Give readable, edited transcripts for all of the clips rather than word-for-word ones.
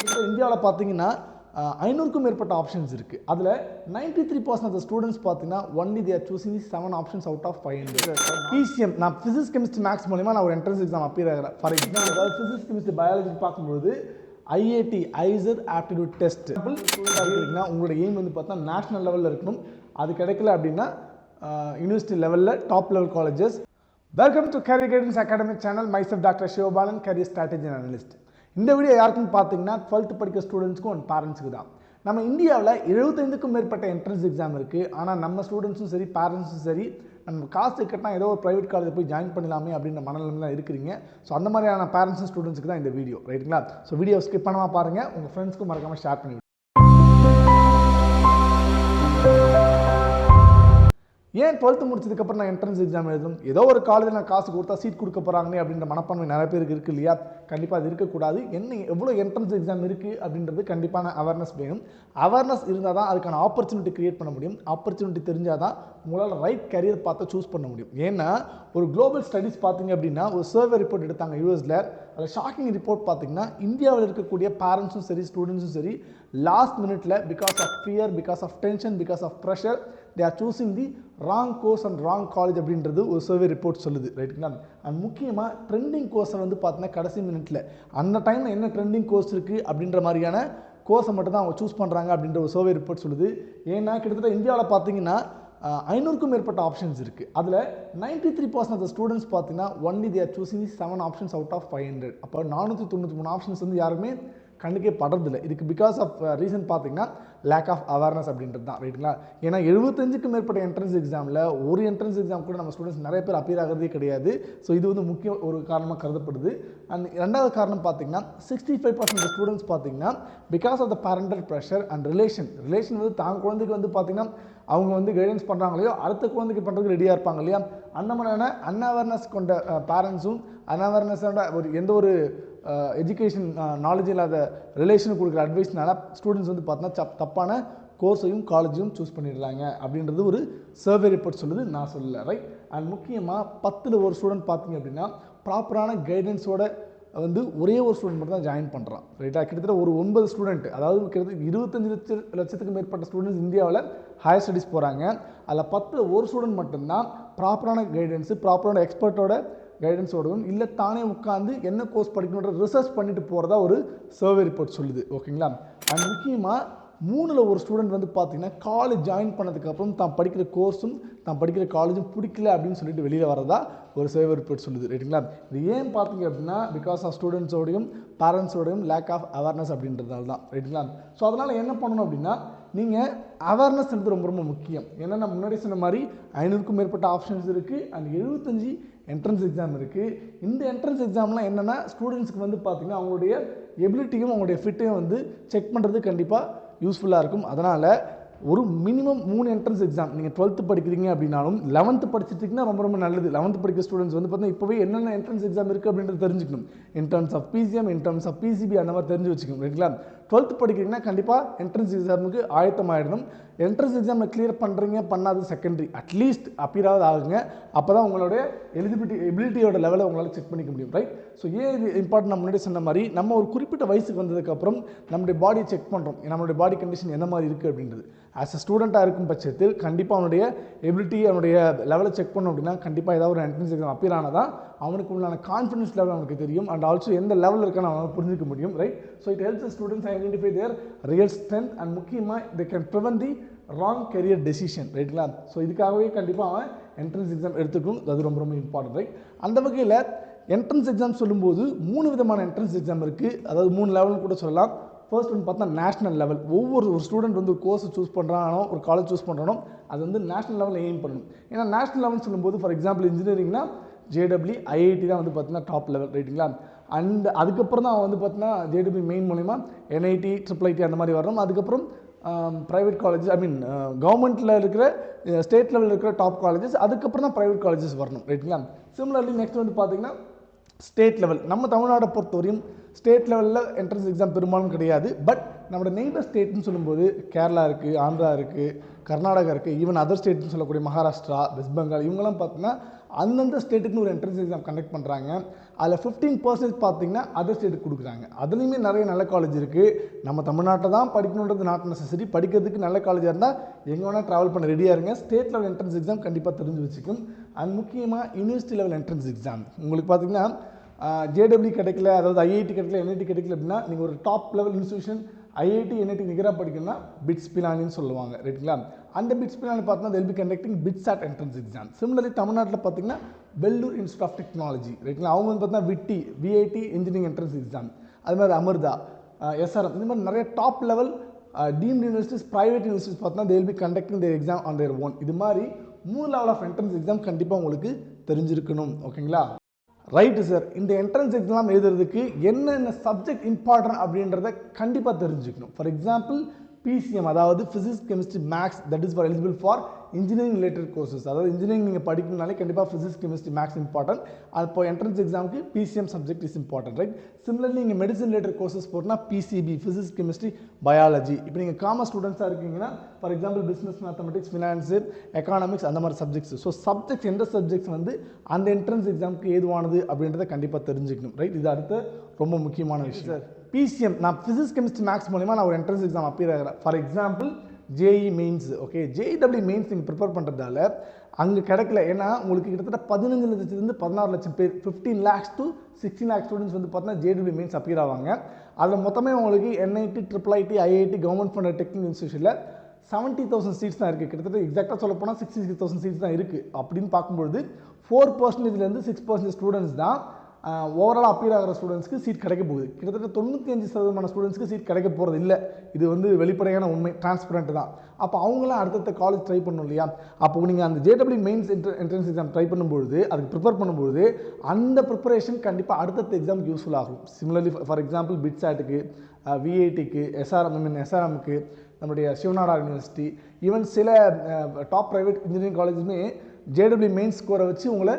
இப்போ இந்தியாவில் பார்த்தீங்கன்னா 500க்கும் மேற்பட்ட ஆப்ஷன்ஸ் இருக்குது. அதில் 93% ஆஃப் த ஸ்டூடெண்ட்ஸ் பார்த்தீங்கன்னா only they are choosing 7 options out of 500. PCM நான் ஃபிசிக்ஸ் கெமிஸ்ட்ரி மேக்ஸ் மூலிமா நான் ஒரு என்ட்ரன்ஸ் எக்ஸாம் அப்பியர் ஆகிறேன். ஃபார் எக்ஸாம்பிள் அதாவது ஃபிசிக்ஸ் கெமிஸ்ட்ரி பயாலஜி பார்க்கும்போது ஐஐடி ஐசர் ஆப்டிடியூட் டெஸ்ட் இருக்குன்னா உங்களோட எய்ம் வந்து பார்த்தா நேஷனல் லெவலில் இருக்கணும். அது கிடைக்கல அப்படின்னா யூனிவர்சிட்டி லெவலில் top level colleges. Welcome to career guidance academic channel. Myself doctor Sivabalan, career strategy analyst. இந்த வீடியோ யாருக்குன்னு பார்த்தீங்கன்னா 12th படிக்கிற ஸ்டூடெண்ட்ஸ்க்கும் அண்ட் பேரண்ட்ஸுக்கு தான். நம்ம இந்தியாவில் 75க்கும் மேற்பட்ட என்ட்ரன்ஸ் எக்ஸாம் இருக்குது. ஆனால் நம்ம ஸ்டூடெண்ட்ஸும் சரி பேரண்ட்ஸும் சரி நம்ம காசு கட்டினா ஏதோ ஒரு ப்ரைவேட் காலேஜ் போய் ஜாயின் பண்ணலாமே அப்படின்ற மனநிலைமையில் இருக்கிறீங்க. ஸோ அந்த மாதிரியான பேரண்ட்ஸ் அண்ட் ஸ்டூடெண்ட்ஸுக்கு தான் இந்த வீடியோ, ரைட்டுங்களா? ஸோ வீடியோ ஸ்கிப் பண்ணாமல் பாருங்கள், உங்கள் ஃப்ரெண்ட்ஸ்க்கும் மறக்காமல் ஷேர் பண்ணி. ஏன் 12th முடிச்சதுக்கப்புறம் நான் என்ட்ரன்ஸ் எக்ஸாம் எழுதணும்? ஏதோ ஒரு காலேஜில் நான் காசு கொடுத்தா சீட் கொடுக்க போகிறாங்களே அப்படின்ற மனப்பான்மை நிறைய பேருக்கு இருக்குது இல்லையா? கண்டிப்பாக அது இருக்கக்கூடாது. எவ்வளோ என்ட்ரன்ஸ் எக்ஸாம் இருக்குது அப்படின்றது கண்டிப்பான அவேர்னஸ் வேணும். அவேர்னஸ் இருந்தால் தான் அதுக்கான ஆப்பர்ச்சுனிட்டி க்ரியேட் பண்ண முடியும். ஆப்பர்ச்சுனிட்டி தெரிஞ்சால் தான் உங்களால் ரைட் கரியர் பார்த்து சூஸ் பண்ண முடியும். ஏன்னா ஒரு குளோபல் ஸ்டடீஸ் பார்த்தீங்க அப்படின்னா ஒரு சர்வே ரிப்போர்ட் எடுத்தாங்க யூஎஸில். அதில் ஷாக்கிங் ரிப்போர்ட் பார்த்தீங்கன்னா இந்தியாவில் இருக்கக்கூடிய பேரண்ட்ஸும் சரி ஸ்டூடெண்ட்ஸும் சரி லாஸ்ட் மினிட்ல because of fear, because of tension, because of pressure they are choosing the wrong course and wrong college அப்படின்றது ஒரு சர்வே ரிப்போர்ட் சொல்லுது, ரைட்டுங்களா? அண்ட் முக்கியமாக ட்ரெண்டிங் கோர்ஸை வந்து பார்த்தீங்கன்னா கடைசி மினிட்ல அந்த டைமில் என்ன ட்ரெண்டிங் கோர்ஸ் இருக்குது அப்படின்ற மாதிரியான கோர்ஸை மட்டும் தான் அவங்க சூஸ் பண்ணுறாங்க அப்படின்ற ஒரு சர்வே ரிப்போர்ட் சொல்லுது. ஏன்னா கிட்டத்தட்ட இந்தியாவில் பார்த்தீங்கன்னா 500க்கும் மேற்பட்ட ஆப்ஷன்ஸ் இருக்குது. அதில் 93% ஆஃப் த ஸ்டூடெண்ட்ஸ் பார்த்தீங்கன்னா only they are choosing 7 options out of 500. அப்போ 493 ஆப்ஷன்ஸ் வந்து யாருமே கண்டுக்கே படுறதில்லை. இதுக்கு பிகாஸ் ஆஃப் ரீசன் பார்த்தீங்கன்னா லேக் ஆஃப் அவேர்னஸ் அப்படின்றது தான், ரைட்டுங்களா? ஏன்னா 75க்கும் மேற்பட்ட என்ட்ரன்ஸ் எக்ஸாமில் ஒரு என்ட்ரன்ஸ் எக்ஸாம் கூட நம்ம ஸ்டூடெண்ட்ஸ் நிறைய பேர் அப்பியர் ஆகிறதே கிடையாது. ஸோ இது வந்து முக்கிய ஒரு காரணமாக கருதப்படுது. அண்ட் ரெண்டாவது காரணம் பார்த்தீங்கன்னா 65% ஸ்டூடெண்ட்ஸ் பார்த்தீங்கன்னா because of the parental pressure and relation வந்து தான் குழந்தைக்கு வந்து பார்த்தீங்கன்னா அவங்க வந்து கைடன்ஸ் பண்ணுறாங்களையோ அடுத்த குழந்தைக்கு பண்ணுறதுக்கு ரெடியாக இருப்பாங்க இல்லையா? அந்த மாதிரியான அன்அவேர்னஸ் கொண்ட பேரண்ட்ஸும் அன்அவேர்னஸோட எந்த ஒரு எஜுகேஷன் நாலேஜ் இல்லாத ரிலேஷனுக்கு கொடுக்குற அட்வைஸ்னால ஸ்டூடெண்ட்ஸ் வந்து பார்த்தீங்கன்னா தப்பான கோர்ஸையும் காலேஜையும் சூஸ் பண்ணிடுறாங்க அப்படின்றது ஒரு சர்வே ரிப்போர்ட் சொல்லுது, நான் சொல்லலை, ரைட்? அண்ட் முக்கியமாக 10ல் ஒரு ஸ்டூடெண்ட் பார்த்தீங்க அப்படின்னா ப்ராப்பரான கைடன்ஸோட வந்து ஒரே ஒரு ஸ்டூடெண்ட் மட்டும் தான் ஜாயின் பண்ணுறான், ரைட்டாக? கிட்டத்தட்ட ஒரு 9 ஸ்டூடெண்ட், அதாவது கிட்டத்தட்ட 25 லட்சத்துக்கு மேற்பட்ட ஸ்டூடெண்ட்ஸ் இந்தியாவில் ஹையர் ஸ்டடீஸ் போகிறாங்க. அதில் 10ல் ஒரு ஸ்டூடெண்ட் மட்டும்தான் ப்ராப்பரான கைடன்ஸு ப்ராப்பரான எக்ஸ்பர்ட்டோட கைடன்ஸோடவும் இல்லை தானே உட்காந்து என்ன கோர்ஸ் படிக்கணுன்ற ரிசர்ச் பண்ணிட்டு போகிறதா ஒரு சர்வே ரிப்போர்ட் சொல்லுது, ஓகேங்களா? அண்ட் முக்கியமாக 3ல் ஒரு ஸ்டூடெண்ட் வந்து பார்த்தீங்கன்னா காலேஜ் ஜாயின் பண்ணதுக்கப்புறம் தான் படிக்கிற கோர்ஸும் தான் படிக்கிற காலேஜும் பிடிக்கல அப்படின்னு சொல்லிட்டு வெளியில் வரதா ஒரு சர்வே ரிப்போர்ட் சொல்லுது, ரைட்டுங்களா? இது ஏன் பார்த்தீங்க அப்படின்னா பிகாஸ் ஆஃப் ஸ்டூடெண்ட்ஸோடையும் பேரண்ட்ஸோடையும் லேக் ஆஃப் அவேர்னஸ் அப்படின்றதால தான், ரைட்டுங்களா? ஸோ அதனால் என்ன பண்ணணும் அப்படின்னா நீங்கள் அவேர்னஸ் ரொம்ப ரொம்ப முக்கியம். ஏன்னா நான் முன்னாடி சொன்ன மாதிரி 500க்கும் மேற்பட்ட ஆப்ஷன்ஸ் இருக்குது அண்ட் 75 என்ட்ரன்ஸ் எக்ஸாம் இருக்குது. இந்த என்ட்ரன்ஸ் எக்ஸாம்லாம் என்னென்னா ஸ்டூடெண்ட்ஸ்க்கு வந்து பார்த்திங்கன்னா அவங்களுடைய எபிலிட்டியும் அவங்களுடைய ஃபிட்டையும் வந்து செக் பண்ணுறது கண்டிப்பாக யூஸ்ஃபுல்லாக இருக்கும். அதனால் ஒரு மினிமம் 3 என்ட்ரன்ஸ் எக்ஸாம் நீங்கள் 12th படிக்கிறீங்க அப்படின்னாலும் 11th படிச்சிட்டிங்கன்னா ரொம்ப ரொம்ப நல்லது. 11th படிக்கிற ஸ்டூடெண்ட்ஸ் வந்து பார்த்தீங்கன்னா இப்போவே என்னென்ன என்ட்ரன்ஸ் எக்ஸாம் இருக்குது அப்படின்றது தெரிஞ்சுக்கணும். In terms of PCM, in terms of PCB அந்த மாதிரி தெரிஞ்சு வச்சுக்கணும், ரைட்டுங்களா? 12th படிக்கிறீங்கன்னா கண்டிப்பாக என்ட்ரன்ஸ் எக்ஸாமுக்கு ஆயத்தமாகிடணும். என்ட்ரன்ஸ் எக்ஸாமில் கிளியர் பண்ணுறீங்க பண்ணாது செகண்டரி, அட்லீஸ்ட் அப்பியராவது ஆகுங்க. அப்போ தான் உங்களுடைய எபிலிட்டியோட லெவலை உங்களால் செக் பண்ணிக்க முடியும், ரைட்? ஸோ ஏன் இது இம்பார்ட்டன்ட்? நான் முன்னாடி சொன்ன மாதிரி நம்ம ஒரு குறிப்பிட்ட வயசுக்கு வந்ததுக்கப்புறம் நம்மளுடைய பாடியை செக் பண்ணுறோம், நம்மளுடைய பாடி கண்டிஷன் என்ன மாதிரி இருக்குது அப்படின்றது. ஆஸ் அ ஸ்டூடெண்ட்டாக இருக்கும் பட்சத்தில் கண்டிப்பாக அவனுடைய எபிலிட்டி அவனுடைய லெவலை செக் பண்ணோம் அப்படின்னா கண்டிப்பாக ஏதாவது ஒரு என்ட்ரன்ஸ் எக்ஸாம் அப்பியர் ஆனால் தான் அவனுக்கு உண்டான கான்ஃபிடன்ஸ் லெவல் அவனுக்கு தெரியும் அண்ட் ஆல்சோ எந்த லெவலில் இருக்கான்னு அவனால் புரிஞ்சிக்க முடியும், right? So it helps the students identify their real strength and முக்கியமாக they can prevent the wrong career decision, ரைட்டுங்களா? ஸோ இதுக்காகவே கண்டிப்பாக அவன் என்ட்ரன்ஸ் எக்ஸாம் எடுத்துக்கணும். அது ரொம்ப ரொம்ப இம்பார்ட்டன்ட், ரைட்? அந்த வகையில் என்ட்ரன்ஸ் எக்ஸாம் சொல்லும்போது 3 விதமான என்ட்ரன்ஸ் எக்ஸாம் இருக்குது. அதாவது 3 லெவல்னு கூட சொல்லலாம். ஃபர்ஸ்ட் வந்து பார்த்தா நேஷனல் லெவல். ஒரு ஸ்டூடெண்ட் வந்து ஒரு கோர்ஸ் சூஸ் பண்ணுறானோ ஒரு காலேஜ் சூஸ் பண்ணுறானோ அது வந்து நேஷனல் லெவலில் எய்ம் பண்ணணும். ஏன்னா நேஷனல் லெவல்னு சொல்லும்போது ஃபார் எக்ஸாம்பிள் இன்ஜினியரிங்னா ஜேடபிள்யூ ஐஐடி தான் வந்து பார்த்தீங்கன்னா டாப் லெவல், ரைட்டுங்களா? அண்ட் அதுக்கப்புறம் தான் அவன் வந்து பார்த்தீங்கன்னா ஜேடபிள்யூ மெயின் மூலிமா என்ஐடி, IIIT அந்த மாதிரி வரணும். அதுக்கப்புறம் ப்ரைவேட் காலேஜஸ், கவர்மெண்ட்டில் இருக்கிற ஸ்டேட் லெவலில் இருக்கிற டாப் காலேஜஸ், அதுக்கப்புறம் தான் ப்ரைவேட் காலேஜஸ் வரணும், ரைட்டுங்களா? சிமிலர்லி நெக்ஸ்ட் வந்து பார்த்தீங்கன்னா ஸ்டேட் லெவல். நம்ம தமிழ்நாடை பொறுத்தவரையும் ஸ்டேட் லெவலில் என்ட்ரன்ஸ் எக்ஸாம் பெரும்பாலும் கிடையாது. பட் நம்மளோட நெய்பர் ஸ்டேட்னு சொல்லும்போது கேரளா இருக்குது, ஆந்திரா இருக்குது, கர்நாடகா இருக்குது, ஈவன் அதர் ஸ்டேட்னு சொல்லக்கூடிய மகாராஷ்டிரா, வெஸ்ட் பெங்கால், இவங்கெல்லாம் பார்த்தீங்கன்னா அந்தந்த ஸ்டேட்டுக்குன்னு ஒரு என்ட்ரன்ஸ் எக்ஸாம் கண்டக்ட் பண்ணுறாங்க. அதில் 15% பார்த்தீங்கன்னா அதர் ஸ்டேட்டுக்கு கொடுக்குறாங்க. அதுலேயுமே நிறைய நல்ல காலேஜ் இருக்குது. நம்ம தமிழ்நாட்டில் தான் படிக்கணுன்றது நாட் நெசசரி. படிக்கிறதுக்கு நல்ல காலேஜாக இருந்தால் எங்கே வேணால் ட்ராவல் பண்ண ரெடியாக இருங்க. ஸ்டேட் லெவல் என்ட்ரன்ஸ் எக்ஸாம் கண்டிப்பாக தெரிஞ்சு வச்சுக்கும். அண்ட் முக்கியமாக யூனிவர்சிட்டி லெவல் என்ட்ரன்ஸ் எக்ஸாம் உங்களுக்கு பார்த்தீங்கன்னா ஜேடபிள்யூ கிடைக்கல, அதாவது ஐஐடி கிடைக்கல, என்ஐடி கிடைக்கல அப்படின்னா நீங்கள் ஒரு top level institution IIT NIT நிகராக படிக்கணும்னா பிட்ஸ் பிலானின்னு சொல்லுவாங்க ரைட்டுங்களா. அந்த பிட்ஸ் பிலானி பார்த்தீங்கன்னா they'll be conducting BITSAT entrance exam. Similarly தமிழ்நாட்டில் பார்த்தீங்கன்னா வெள்ளூர் இன்ஸ்டியூட் ஆஃப் டெக்னாலஜி ரைட்டுங்களா, அவங்க வந்து பார்த்தீங்கன்னா விஐடி இன்ஜினியரிங் என்ட்ரன்ஸ் எக்ஸாம், அது மாதிரி அமிர்தா, எஸ்ஆர்எம், இந்த மாதிரி நிறைய top level deemed universities, private universities பார்த்தீங்கன்னா they'll be conducting their exam on their own. இது மாதிரி 3 லெவல் ஆஃப் என்ட்ரன்ஸ் எக்ஸாம் கண்டிப்பாக உங்களுக்கு தெரிஞ்சிருக்கணும். ஓகேங்களா, ரைட்டு சார். இந்த என்ட்ரன்ஸ் எக்ஸாம் எழுதுறதுக்கு என்னென்ன சப்ஜெக்ட் இம்பார்ட்டன்ட் அப்படின்றத கண்டிப்பாக தெரிஞ்சுக்கணும். ஃபார் எக்ஸாம்பிள் பிசிஎம், அதாவது physics chemistry maths, that is for eligible for engineering related courses. அதாவது இன்ஜினியரிங் நீங்கள் படிக்கணும்னாலே கண்டிப்பாக ஃபிசிக்ஸ் கெமிஸ்ட்ரி மேக்ஸ் இம்பார்ட்டன்ட். அப்போ என்ட்ரன்ஸ் எக்ஸாமுக்கு PCM subject is important right. Similarly நீங்கள் மெடிசன் ரிலேட்டட் கோர்சஸ் போட்டோம்னா பிசிபி, ஃபிசிக்ஸ் கெமிஸ்ட்ரி பயாலஜி. இப்போ நீங்கள் காமர்ஸ் ஸ்டூடெண்ட்ஸாக இருக்கீங்கன்னா for example business mathematics, finance, economics, அந்த மாதிரி சப்ஜெக்ட்ஸ். ஸோ சப்ஜெக்ட்ஸ் எந்த சப்ஜெக்ட்ஸ் வந்து அந்த என்ட்ரன்ஸ் எக்ஸாமுக்கு ஏதுவானது அப்படின்றத கண்டிப்பாக தெரிஞ்சுக்கணும் ரைட். இது அடுத்த ரொம்ப முக்கியமான விஷயம் சார். பிசிஎம் நான் ஃபிசிக்ஸ் கெமிஸ்ட்ரி மேக்ஸ் மூலமா நான் ஒரு என்ட்ரன்ஸ் எக்ஸாம் அப்பியர் ஆகிறேன். For example JEE mains. Okay, ஜேஇடபிள்யூ மெயின்ஸ் நீங்கள் ப்ரிப்பேர் பண்ணுறதால அங்கே கிடைக்கல. ஏன்னா உங்களுக்கு கிட்டத்தட்ட 15 லட்சத்துலேருந்து 16 லட்சம் பேர், 15 lakhs to 16 lakh ஸ்டூடெண்ட்ஸ் வந்து பார்த்தீங்கன்னா ஜேடபிள்யூ மெயின்ஸ் அப்பியர் ஆவாங்க. அதில் மொத்தமே உங்களுக்கு NIT, triple IIT, government funded technical இன்ஸ்டியூஷனில் 70,000 சீட்ஸ் தான் இருக்குது. கிட்டத்தட்ட எக்ஸாக்டாக சொல்ல போனால் 66,000 சீட்ஸ் தான் இருக்குது. அப்படின்னு பார்க்கும்பொழுது 4%லேருந்து 6% ஸ்டூடெண்ட்ஸ் தான் ஓவரால் அப்பியர் ஆகிற ஸ்டூடெண்ட்ஸ்க்கு சீட் கிடைக்க போகுது. கிட்டத்தட்ட 95% ஸ்டூடெண்ட்ஸ்க்கு சீட் கிடைக்க போகிறது இல்லை. இது வந்து வெளிப்படையான உண்மை, டிரான்ஸ்பரண்ட் தான். அப்போ அவங்களாம் அடுத்தடுத்த காலேஜ் ட்ரை பண்ணணும் இல்லையா. அப்போ நீங்கள் அந்த JW mains entrance exam try பண்ணும்பொழுது, அதுக்கு ப்ரிப்பேர் பண்ணும்போது அந்த ப்ரிப்பரேஷன் கண்டிப்பாக அடுத்தடுத்த எக்ஸாமுக்கு யூஸ்ஃபுல் ஆகும். சிமிலர்லி ஃபார் எக்ஸாம்பிள் பிட்ஸாட்டுக்கு, விஐடிக்கு, எஸ்ஆர்எம்க்கு, நம்முடைய சிவநாடா யூனிவர்சிட்டி, ஈவன் சில top private engineering காலேஜுமே JW mains ஸ்கோரை வச்சு உங்களை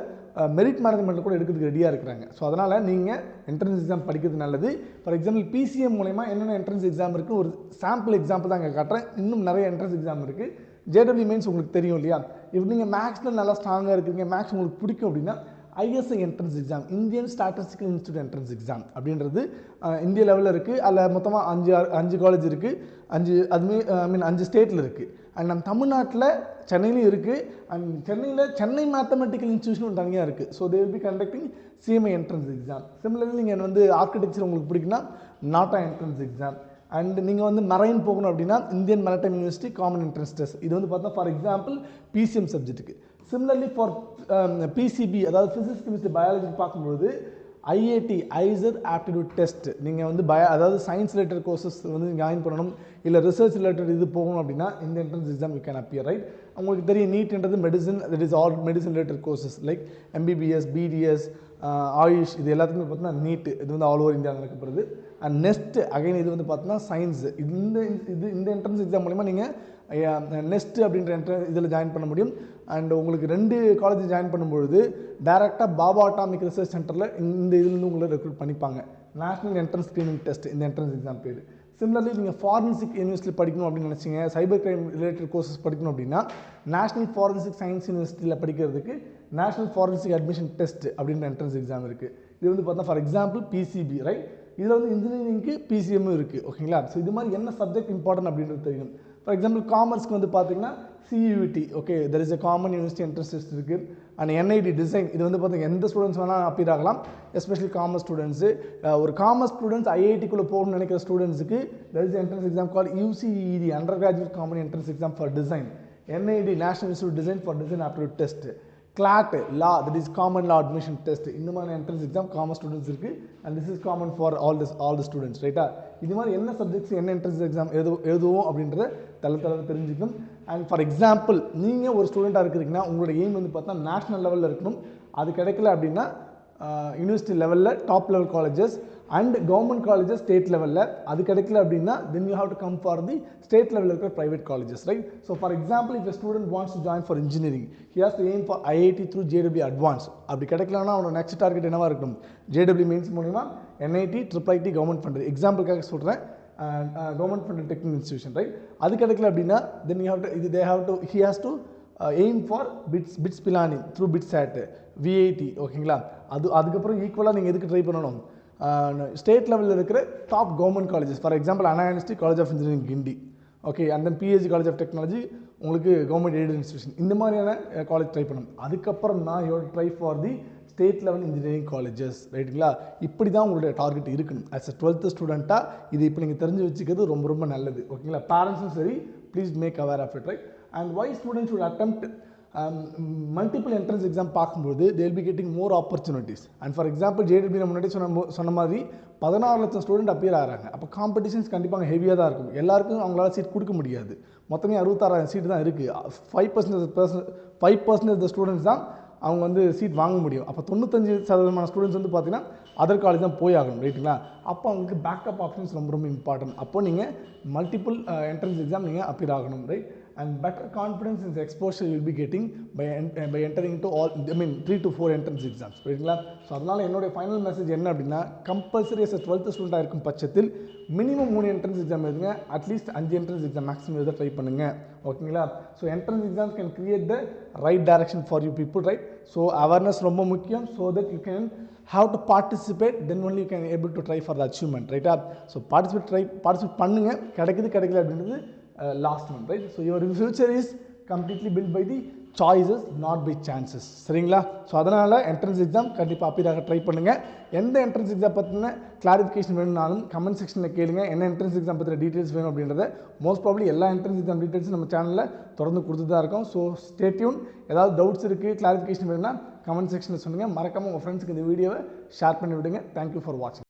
மெரிட் மேனேஜ்மெண்ட்டில் கூட எடுக்கிறதுக்கு ரெடியாக இருக்கிறாங்க. ஸோ அதனால் நீங்கள் என்ட்ரன்ஸ் எக்ஸாம் படிக்கிறது நல்லது. ஃபார் எக்ஸாம்பிள் பிசிஎம் மூலமா என்னென்ன என்ட்ரன்ஸ் எக்ஸாம் இருக்குது ஒரு சாம்பிள் எக்ஸாம்பிள் தான் இங்கே காட்டுறேன். இன்னும் நிறைய என்ட்ரன்ஸ் எக்ஸாம் இருக்குது. ஜேடபிள்யூ மெயின்ஸ் உங்களுக்கு தெரியும் இல்லையா. இப்போ நீங்கள் மேக்ஸில் நல்லா ஸ்ட்ராங்காக இருக்கீங்க, மேக்ஸ் உங்களுக்கு பிடிக்கும் அப்படின்னா ISI entrance exam, Indian statistical institute entrance exam அப்படின்றது இந்திய லெவலில் இருக்குது. அதில் மொத்தமாக 5 காலேஜ் இருக்குது. 5 ஸ்டேட்டில் இருக்குது. அண்ட் நம்ம தமிழ்நாட்டில் சென்னையிலும் இருக்குது. அண்ட் சென்னை மேத்தமெட்டிக்கல் இன்ஸ்டியூஷன் தனியாக இருக்குது. So they will be conducting CMI entrance exam. Similarly நீங்கள் வந்து ஆர்கிடெக்சர் உங்களுக்கு பிடிக்குன்னா நாட்டா என்ட்ரன்ஸ் எக்ஸாம். அண்ட் நீங்கள் வந்து மரைன் போகணும் அப்படின்னா Indian maritime university common entrance test. இது வந்து பார்த்தா ஃபார் எக்ஸாம்பிள் பிசிஎம் சப்ஜெக்ட்டுக்கு. சிமிலர்லி ஃபார் பிசிபி, அதாவது ஃபிசிக்ஸ் கெமிஸ்ட்ரி பயாலஜி பார்க்கும்போது ஐஐடி ஐசர் ஆப்டிடியூட் டெஸ்ட். நீங்கள் வந்து அதாவது சயின்ஸ் ரிலேட்டட் கோர்சஸ் வந்து ஜாயின் பண்ணணும், இல்லை ரிசர்ச் ரிலேட்டட் இது போகணும் அப்படின்னா இந்த entrance exam you can appear right. உங்களுக்கு தெரியும் நீட்ன்றது medicine, that is all medicine related courses like MBBS, BDS, AYUSH, இது எல்லாத்துக்குமே பார்த்தீங்கன்னா நீட். இது வந்து ஆல் ஓவர் இந்தியா நடக்கப்படுது. அண்ட் நெக்ஸ்ட் அகைன் இது வந்து பார்த்தீங்கன்னா சயின்ஸ். இந்த என்ட்ரன்ஸ் எக்ஸாம் மூலிமா நீங்கள் நெக்ஸ்ட் அப்படின்ற இதில் ஜாயின் பண்ண முடியும். அண்ட் உங்களுக்கு 2 காலேஜ் ஜாயின் பண்ணும்பொழுது டேரெக்டாக பாபா அட்டாமிக் ரிசர்ச் சென்டரில் இந்த இதுலேருந்து உங்களை ரெக்ரூட் பண்ணிப்பாங்க. நேஷனல் என்ட்ரன்ஸ் ஸ்க்ரீனிங் டெஸ்ட் இந்த என்ட்ரன்ஸ் எக்ஸாம் பேர். சிமிலர்லி நீங்கள் ஃபாரன்சிக் யூனிவர்சிட்டி படிக்கணும் அப்படின்னு நினச்சிங்க, சைபர் கிரைம் ரிலேட்டட் கோர்சஸ் படிக்கணும் அப்படின்னா நேஷனல் ஃபாரன்சிக் சயின்ஸ் யூனிவர்சிட்டியில் படிக்கிறதுக்கு நேஷனல் ஃபாரன்சிக் அட்மிஷன் டெஸ்ட் அப்படின்ற என்ட்ரன்ஸ் எக்ஸாம் இருக்குது. இது வந்து பார்த்தா ஃபார் எக்ஸாம்பிள் பிசிபி ரைட். இதில் வந்து இன்ஜினியரிங்க்கு பிசிஎம்மும் இருக்குது. ஓகேங்களா. ஸோ இது மாதிரி என்ன சப்ஜெக்ட் இம்பார்ட்டன்ட் அப்படின்றது தெரியும். ஃபார் எக்ஸாம்பிள் காமர்ஸ்க்கு வந்து பார்த்தீங்கன்னா CUET, okay, there is a common university entrance test இருக்குது. அண்ட் என்ஐடி டிசைன், இது வந்து பார்த்தீங்கன்னா எந்த ஸ்டூடெண்ட்ஸ் வேணால் அப்பியர் ஆகலாம், எஸ்பெஷலி காமர்ஸ் ஸ்டூடெண்ட்ஸு. ஒரு காமர்ஸ் ஸ்டூடெண்ட்ஸ் ஐஐடிக்குள்ளே போகணும்னு நினைக்கிற ஸ்டூடெண்ட்ஸுக்கு there is entrance exam call UCEED, undergraduate common entrance exam for design. NID national institute design for design aptitude test. CLAT law, that is common law admission test. இந்த மாதிரி entrance exam commerce students இருக்குது. And this is common for all the students ரைட்டா. இது மாதிரி என்ன subjects என்ன entrance exam எழுதுவோம் அப்படின்றத தலை தெரிஞ்சுக்கணும். அண்ட் ஃபார் எக்ஸாம்பிள் நீங்கள் ஒரு ஸ்டூடெண்ட்டாக இருக்கிறீங்கன்னா உங்களோட எய்ம் வந்து பார்த்தா நேஷனல் லெவலில் இருக்கணும். அது கிடைக்கல அப்படின்னா யூனிவர்சிட்டி லெவலில் top level colleges and government colleges state லெவலில். அது கிடைக்கல அப்படின்னா then you have to come for the state லெவலில் இருக்கிற private colleges right. So for example if a student wants to join for engineering, he has to aim for IIT through JW advance. அப்படி கிடைக்கலன்னா அவனோட next target என்னவாக இருக்கணும், JW mains மூலிமா NIT, triple IT, government funded. எக்ஸாம்பிளுக்காக சொல்கிறேன், government funded technical institution right. அது கிடைக்கல அப்படின்னா then you have to he has to aim for BITS Pilani through BITSAT VIT ஓகேங்களா. அதுக்கப்புறம் ஈக்குவலாக நீங்கள் எதுக்கு ட்ரை பண்ணணும், ஸ்டேட் லெவலில் இருக்கிற top government colleges, for example Anna university college of engineering Guindy, okay, and then PhD college of technology உங்களுக்கு government aided institution, இந்த மாதிரியான காலேஜ் ட்ரை பண்ணணும். அதுக்கப்புறம் தான் you try for the state level engineering colleges, ரைட்டுங்களா. இப்படி தான் உங்களுடைய டார்கெட் இருக்கணும். ஆஸ் அ 12th ஸ்டூடெண்ட்டாக இது இப்போ நீங்கள் தெரிஞ்சு வச்சுக்கிறது ரொம்ப ரொம்ப நல்லது, ஓகேங்களா. பேரண்ட்ஸும் சரி, please make aware of it, right. And why students should attempt multiple entrance exam பார்க்கும்போது they will be getting more opportunities. And for example JEE நான் முன்னாடி சொன்ன மாதிரி 16 லட்சம் ஸ்டூடெண்ட் அப்பியர் ஆகிறாங்க. அப்போ காம்படிஷன்ஸ் கண்டிப்பாக ஹெவியாக தான் இருக்கும். எல்லாருக்கும் அவங்களால சீட் கொடுக்க முடியாது. மொத்தமே 66,000 சீட் தான் இருக்குது. 5% ஸ்டூடெண்ட்ஸ் தான் அவங்க வந்து சீட் வாங்க முடியும். அப்போ 95% ஸ்டூடெண்ட்ஸ் வந்து பார்த்தீங்கன்னா அதர் காலேஜ் தான் போய் ஆகணும், ரைட்டுங்களா. அப்போ அவங்களுக்கு பேக்கப் ஆப்ஷன்ஸ் ரொம்ப ரொம்ப இம்பார்ட்டன்ட். அப்போ நீங்கள் மல்டிபிள் என்ட்ரன்ஸ் எக்ஸாம் நீங்கள் அப்பியர் ஆகணும், right. And better confidence in the exposure you will be getting by entering into all 3 to 4 entrance exams, ரைட்டுங்களா. ஸோ அதனால் என்னுடைய ஃபைனல் மெசேஜ் என்ன அப்படின்னா, கம்பல்சரி as a 12th ஸ்டூடெண்ட்டாக இருக்கும் பட்சத்தில் மினிமம் 3 என்ட்ரன்ஸ் எக்ஸாம் எழுதுங்க, அட்லீஸ்ட் 5 என்ட்ரன்ஸ் எக்ஸாம் மேக்ஸிமம் எழுத ட்ரை பண்ணுங்கள், ஓகேங்களா. So entrance exams can create the right direction for you people, right. So awareness ரொம்ப முக்கியம். So that you can have to participate, then only you can able to try for the achievement, right. So participate பண்ணுங்க, கிடைக்கல அப்படின்றது last one, right. So your future is completely built by the choices, not by chances, சரிங்களா. So அதனால் entrance exam கண்டிப்பாக அப்பியராக try பண்ணுங்கள். எந்த entrance exam பற்றின clarification வேணும்னாலும் கமெண்ட் செக்ஷனில் கேளுங்க. என்ன என்ட்ரன்ஸ் எக்ஸாம் பற்றின டீட்டெயில்ஸ் வேணும் அப்படின்றத மோஸ்ட் ப்ராப்ளி எல்லா என்ட்ரன்ஸ் எக்ஸாம் டீட்டெயில்ஸும் நம்ம சேனலில் தொடர்ந்து கொடுத்துட்டு தான் இருக்கோம். So stay tune. ஏதாவது டவுட்ஸ் இருக்குது, கிளாரிஃபிகேஷன் வேணும்னா கமெண்ட் செக்ஷனில் சொல்லுங்கள். மறக்காமல் உங்கள் ஃப்ரெண்ட்ஸுக்கு இந்த வீடியோவை ஷேர் பண்ணி விடுங்க. தேங்க்யூ ஃபார் வாட்சிங்.